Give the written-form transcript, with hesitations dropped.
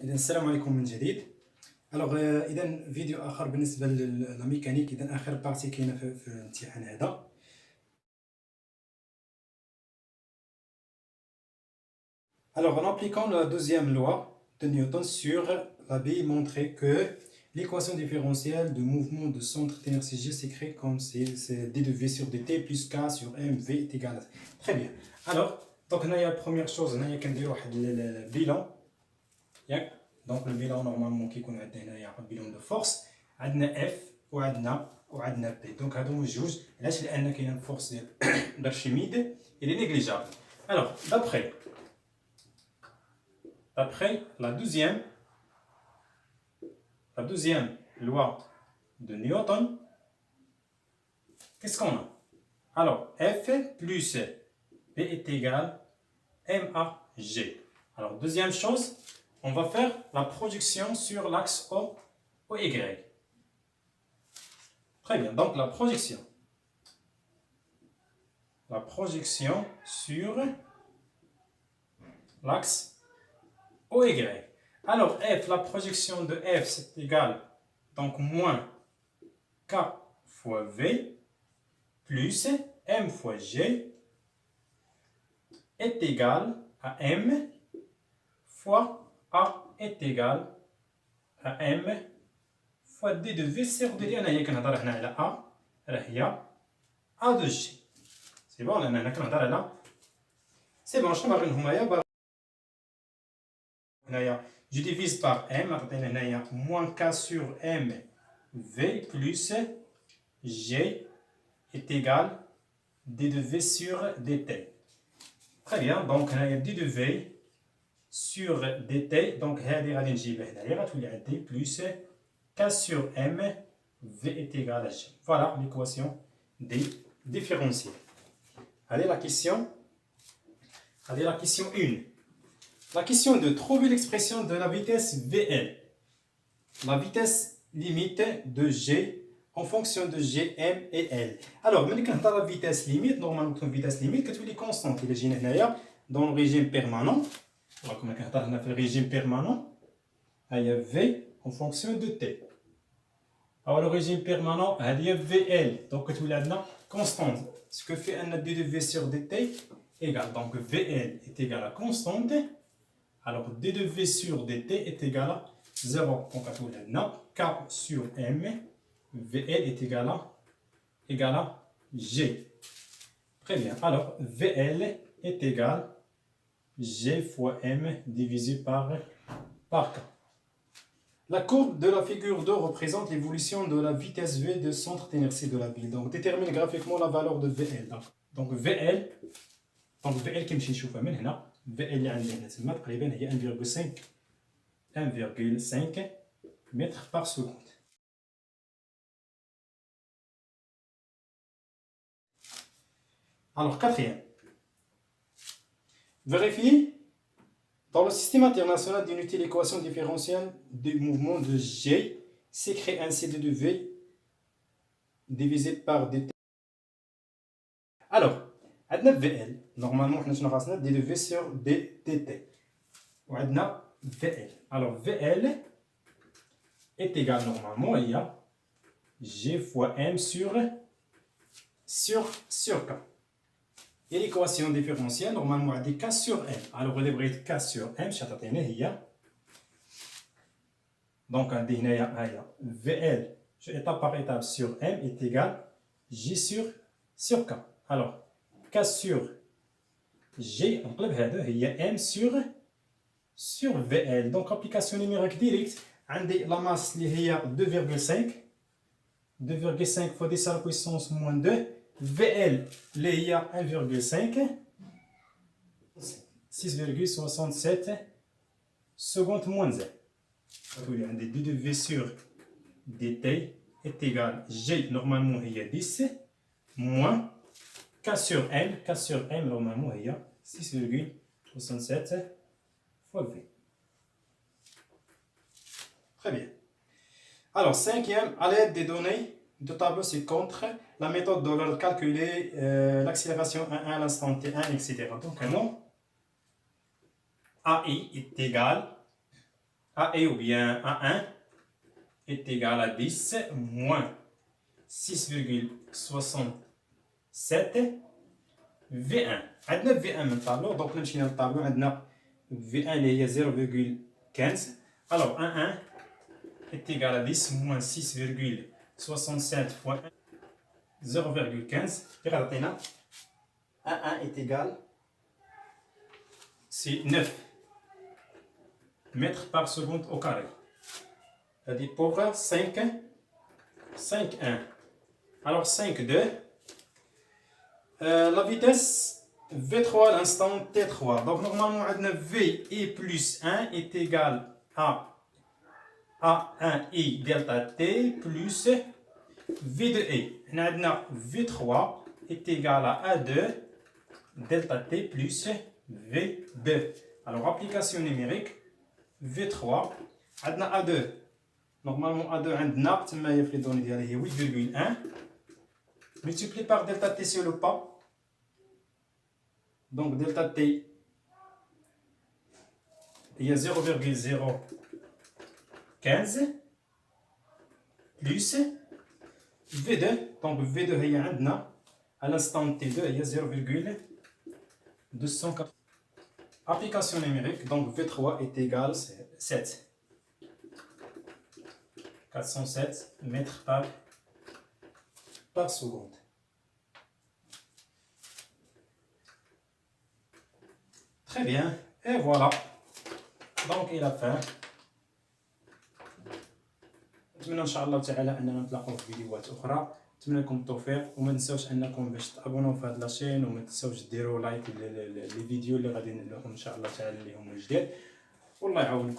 إذا السلام عليكم من جديد. إذا فيديو آخر بالنسبة للميكانيك. إذا آخر بارتي كاينة في الامتحان هذا. Alors, en appliquant la deuxième loi de Newton sur la bille, montrer que l'équation différentielle de mouvement de centre d'inertie G s'écrit comme c'est d de v sur dt plus k sur mv est égal à... Très bien. Alors, donc, la première chose, on a le bilan. Donc, le bilan, normalement, qui est un bilan de force. On a F ou on a P. Donc, on juge. Là, c'est une force d'Archimède. Il est négligeable. Alors, d'après la deuxième loi de Newton, qu'est-ce qu'on a? Alors, F plus P est égal à MAG. Alors, deuxième chose, on va faire la projection sur l'axe OY. Très bien, donc la projection sur l'axe OY. Alors, F, la projection de F, c'est égal, donc moins K fois V, plus M fois G, est égal à M fois A est égal à M fois D de V sur D. أنا هي كنهضر هنا على A راه هي A de G. C'est bon, أنا هنا كنهضر على c'est bon. شنو باغي هنايا؟ Je divise par M, moins K sur M V plus G est égal D de V sur dt. Très bien, donc D de V sur dt, donc D plus K sur M V est égal à G. Voilà l'équation des différentiels. Allez, la question 1. La question de trouver l'expression de la vitesse VL, la vitesse limite de G en fonction de G, M et L. Alors, quand on a la vitesse limite, normalement, la vitesse limite est constante. Il est dans le régime permanent. Comme on a fait le régime permanent, il y a V en fonction de T. Alors, le régime permanent, il y a VL. Donc, il y a constante. Ce que fait un D de V sur dt égale. Donc, VL est égal à constante. Alors, d de v sur dt est égal à 0. Donc, K sur M, VL est égal à G. Très bien. Alors, VL est égal à G fois M divisé par K. La courbe de la figure 2 représente l'évolution de la vitesse V de centre d'inertie de la bille. Donc, détermine graphiquement la valeur de VL. Donc, VL qui me cherche من هنا. VL اللي عندي هنا تما تقريبا هي 1,5 mètres par seconde. Alors, quatrième. Vérifiez dans le système international d'unité l'équation différentielle du mouvement de G s'écrit ainsi d de V divisé par dt. Alors, عندنا VL normalement حنا شنو خاصنا d de V sur dt وعندنا VL. Alors VL est égal normalement à G fois M sur K. Et l'équation différentielle normalement a K sur M. Alors on va K sur M شتعطينا هي donc عندي هنايا VL étape par étape sur M est égal G sur K. Alors K sur G, il y a M sur VL. Donc, application numérique directe, la masse est 2,5. 2,5 fois 10 à la puissance moins 2. VL, il y a 1,5. 6,67 secondes moins 1. Il y a 2 de V sur dt est égal G, normalement, il y a 10, moins K sur M, normalement, il y a 6,67 fois V. Très bien. Alors, cinquième, à l'aide des données de tableau ci-contre, la méthode de calculer l'accélération à l'instant T1, etc. Donc, AI est égal AE ou bien A1 est égal à 10 moins 6,67 V1. عندنا V1 من الطابلو، donc نمشي للطابلو. عندنا V1 اللي هي 0,15. alors A1 est égal à 10 moins 6,67 fois 0,15. غتعطينا A1 est égal, c'est 9 mètres par seconde au carré. C'est-à-dire pour 5, 1. Alors 5, 2. La vitesse V3 à l'instant T3. Donc normalement, V et plus 1 est égal à A1i delta T plus V de E. V3 est égal à A2 delta T plus V2. Alors application numérique, V3 عندنا A2. Normalement A2 عندنا تما في les données ديالها هي 8,1 multiplié par delta T sur le pas. Donc delta T il y a 0,015 plus V2. Donc V2 هي عندنا à l'instant T2 il y a 0,280. Application numérique, donc V3 est égal à 7. 407 mètres par seconde. Très bien, et voilà. Donc il a fait. نتمنى ان شاء الله تعالى اننا نتلاقاو في فيديوهات اخرى. نتمنى لكم التوفيق، وما تنساوش انكم باش تابوناو في هاد لاشين، وما تنساوش ديروا لايك لي فيديو اللي غادي ندير لكم ان شاء الله تعالى اللي هما جداد. والله يعاونكم.